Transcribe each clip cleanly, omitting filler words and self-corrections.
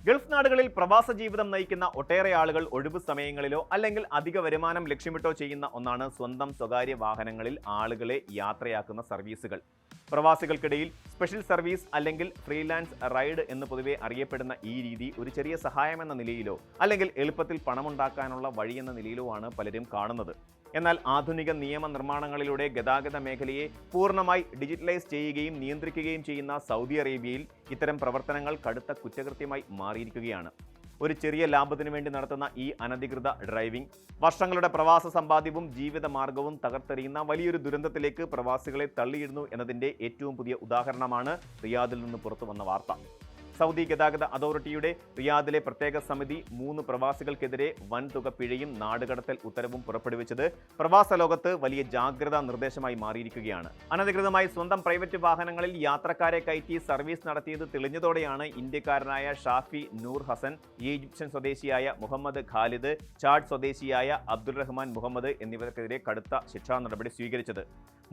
Gulf നാടുകളിൽ പ്രവാസ ജീവിതം നയിക്കുന്ന ഒട്ടേറെ ആളുകൾ ഒഴിവു സമയങ്ങളിലോ അല്ലെങ്കിൽ അധിക വരുമാനം ലക്ഷ്യമിട്ടോ ചെയ്യുന്ന ഒന്നാണ് സ്വന്തം സ്വകാര്യ വാഹനങ്ങളിൽ ആളുകളെ യാത്രയാക്കുന്ന സർവീസുകൾ. പ്രവാസികൾക്കിടയിൽ സ്പെഷ്യൽ സർവീസ് അല്ലെങ്കിൽ ഫ്രീലാൻസ് റൈഡ് എന്ന് പൊതുവെ അറിയപ്പെടുന്ന ഈ രീതി ഒരു ചെറിയ സഹായമെന്ന നിലയിലോ അല്ലെങ്കിൽ എളുപ്പത്തിൽ പണമുണ്ടാക്കാനുള്ള വഴിയെന്ന നിലയിലോ ആണ് പലരും കാണുന്നത്. എന്നാൽ ആധുനിക നിയമനിർമ്മാണങ്ങളിലൂടെ ഗതാഗത മേഖലയെ പൂർണ്ണമായി ഡിജിറ്റലൈസ് ചെയ്യുകയും നിയന്ത്രിക്കുകയും ചെയ്യുന്ന സൗദി അറേബ്യയിൽ ഇത്തരം പ്രവർത്തനങ്ങൾ കടുത്ത കുറ്റകൃത്യമായി മാറിയിരിക്കുകയാണ്. ഒരു ചെറിയ ലാഭത്തിനു വേണ്ടി നടത്തുന്ന ഈ അനധികൃത ഡ്രൈവിംഗ് വർഷങ്ങളുടെ പ്രവാസ സമ്പാദ്യവും ജീവിത മാർഗവും തകർത്തെറിയുന്ന വലിയൊരു ദുരന്തത്തിലേക്ക് പ്രവാസികളെ തള്ളിയിടുന്നു എന്നതിൻ്റെ ഏറ്റവും പുതിയ ഉദാഹരണമാണ് റിയാദിൽ നിന്ന് പുറത്തു വന്ന വാർത്ത. സൗദി ഗതാഗത അതോറിറ്റിയുടെ റിയാദിലെ പ്രത്യേക സമിതി 3 പ്രവാസികൾക്കെതിരെ വൻതുക പിഴയും നാടുകടത്തൽ ഉത്തരവും പുറപ്പെടുവിച്ചത് പ്രവാസ ലോകത്ത് വലിയ ജാഗ്രതാ നിർദ്ദേശമായി മാറിയിരിക്കുകയാണ്. അനധികൃതമായി സ്വന്തം പ്രൈവറ്റ് വാഹനങ്ങളിൽ യാത്രക്കാരെ കയറ്റി സർവീസ് നടത്തിയത് തെളിഞ്ഞതോടെയാണ് ഇന്ത്യക്കാരനായ ഷാഫി നൂർ ഹസൻ, ഈജിപ്ഷ്യൻ സ്വദേശിയായ മുഹമ്മദ് ഖാലിദ്, ചാഡ് സ്വദേശിയായ അബ്ദുൾ റഹ്മാൻ മുഹമ്മദ് എന്നിവർക്കെതിരെ കടുത്ത ശിക്ഷാ നടപടി സ്വീകരിച്ചത്.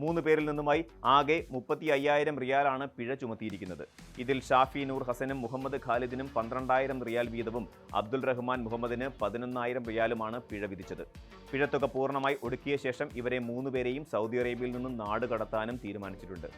3 പേരിൽ നിന്നുമായി ആകെ 35,000 റിയാലാണ് പിഴ ചുമത്തിയിരിക്കുന്നത്. ഇതിൽ ഷാഫി നൂർ ഹസനും മുഹമ്മദ് ഖാലിദിനും 12,000 റിയാൽ വീതവും അബ്ദുൾ റഹ്മാൻ മുഹമ്മദിന് 11,000 റിയാലുമാണ് പിഴ വിധിച്ചത്. പിഴത്തുക പൂർണ്ണമായി ഒടുക്കിയ ശേഷം ഇവരെ 3 പേരെയും സൗദി അറേബ്യയിൽ നിന്നും നാട് കടത്താനും തീരുമാനിച്ചിട്ടുണ്ട്.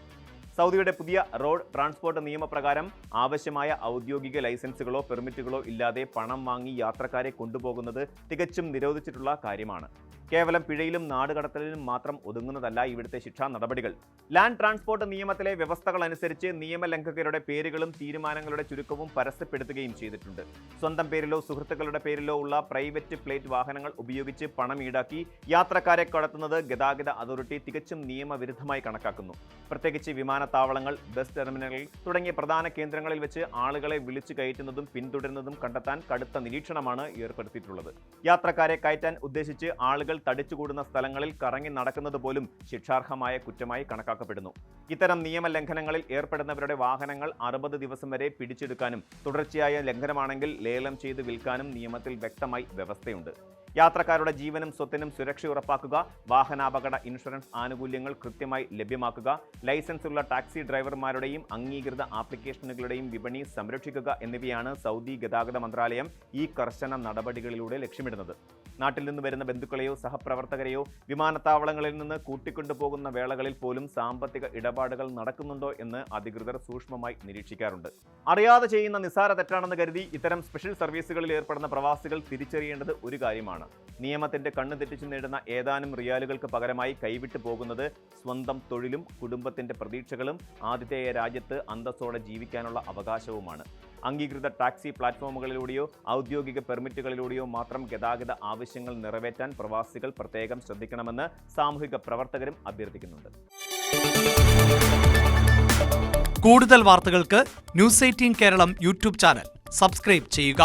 സൗദിയുടെ പുതിയ റോഡ് ട്രാൻസ്പോർട്ട് നിയമപ്രകാരം ആവശ്യമായ ഔദ്യോഗിക ലൈസൻസുകളോ പെർമിറ്റുകളോ ഇല്ലാതെ പണം വാങ്ങി യാത്രക്കാരെ കൊണ്ടുപോകുന്നത് തികച്ചും നിരോധിച്ചിട്ടുള്ള കാര്യമാണ്. കേവലം പിഴയിലും നാടുകടത്തലിലും മാത്രം ഒതുങ്ങുന്നതല്ല ഇവിടുത്തെ ശിക്ഷാ നടപടികൾ. ലാൻഡ് ട്രാൻസ്പോർട്ട് നിയമത്തിലെ വ്യവസ്ഥകൾ അനുസരിച്ച് നിയമലംഘകരുടെ പേരുകളും തീരുമാനങ്ങളുടെ ചുരുക്കവും പരസ്യപ്പെടുത്തുകയും ചെയ്തിട്ടുണ്ട്. സ്വന്തം പേരിലോ സുഹൃത്തുക്കളുടെ പേരിലോ ഉള്ള പ്രൈവറ്റ് പ്ലേറ്റ് വാഹനങ്ങൾ ഉപയോഗിച്ച് പണം ഈടാക്കി യാത്രക്കാരെ കടത്തുന്നത് ഗതാഗത അതോറിറ്റി തികച്ചും നിയമവിരുദ്ധമായി കണക്കാക്കുന്നു. പ്രത്യേകിച്ച് വിമാനത്താവളങ്ങൾ, ബസ് ടെർമിനലുകൾ തുടങ്ങിയ പ്രധാന കേന്ദ്രങ്ങളിൽ വെച്ച് ആളുകളെ വിളിച്ചു കയറ്റുന്നതും പിന്തുടരുന്നതും കണ്ടെത്താൻ കടുത്ത നിരീക്ഷണമാണ് ഏർപ്പെടുത്തിയിട്ടുള്ളത്. യാത്രക്കാരെ കയറ്റാൻ ഉദ്ദേശിച്ച് ആളുകൾ തടിച്ചുകൂടുന്ന സ്ഥലങ്ങളിൽ കറങ്ങി നടക്കുന്നത് പോലും ശിക്ഷാർഹമായ കുറ്റമായി കണക്കാക്കപ്പെടുന്നു. ഇത്തരം നിയമലംഘനങ്ങളിൽ ഏർപ്പെടുന്നവരുടെ വാഹനങ്ങൾ 60 ദിവസം വരെ പിടിച്ചെടുക്കാനും തുടർച്ചയായ ലംഘനമാണെങ്കിൽ ലേലം ചെയ്ത് വിൽക്കാനും നിയമത്തിൽ വ്യക്തമായി വ്യവസ്ഥയുണ്ട്. യാത്രക്കാരുടെ ജീവനും സ്വത്തിനും സുരക്ഷ ഉറപ്പാക്കുക, വാഹനാപകട ഇൻഷുറൻസ് ആനുകൂല്യങ്ങൾ കൃത്യമായി ലഭ്യമാക്കുക, ലൈസൻസ് ഉള്ള ടാക്സി ഡ്രൈവർമാരുടെയും അംഗീകൃത ആപ്ലിക്കേഷനുകളുടെയും വിപണി സംരക്ഷിക്കുക എന്നിവയാണ് സൗദി ഗതാഗത മന്ത്രാലയം ഈ കർശന നടപടികളിലൂടെ ലക്ഷ്യമിടുന്നത്. നാട്ടിൽ നിന്ന് വരുന്ന ബന്ധുക്കളെയോ സഹപ്രവർത്തകരെയോ വിമാനത്താവളങ്ങളിൽ നിന്ന് കൂട്ടിക്കൊണ്ടുപോകുന്ന വേളകളിൽ പോലും സാമ്പത്തിക ഇടപാടുകൾ നടക്കുന്നുണ്ടോ എന്ന് അധികൃതർ സൂക്ഷ്മമായി നിരീക്ഷിക്കാറുണ്ട്. അറിയാതെ ചെയ്യുന്ന നിസ്സാര തെറ്റാണെന്ന് കരുതി ഇത്തരം സ്പെഷ്യൽ സർവീസുകളിൽ ഏർപ്പെടുന്ന പ്രവാസികൾ തിരിച്ചറിയേണ്ടത് ഒരു കാര്യമാണ്. നിയമത്തിന്റെ കണ്ണു തെറ്റിച്ചു നേടുന്ന ഏതാനും റിയാലുകൾക്ക് പകരമായി കൈവിട്ടു പോകുന്നത് സ്വന്തം തൊഴിലും കുടുംബത്തിന്റെ പ്രതീക്ഷകളും ആതിഥേയ രാജ്യത്ത് അന്തസ്സോടെ ജീവിക്കാനുള്ള അവകാശവുമാണ്. അംഗീകൃത ടാക്സി പ്ലാറ്റ്ഫോമുകളിലൂടെയോ ഔദ്യോഗിക പെർമിറ്റുകളിലൂടെയോ മാത്രം ഗതാഗത ആവശ്യങ്ങൾ നിറവേറ്റാൻ പ്രവാസികൾ പ്രത്യേകം ശ്രദ്ധിക്കണമെന്ന് സാമൂഹിക പ്രവർത്തകരും അഭ്യർത്ഥിക്കുന്നുണ്ട്. കൂടുതൽ വാർത്തകൾക്ക് news 18 Keralam YouTube channel subscribe ചെയ്യുക.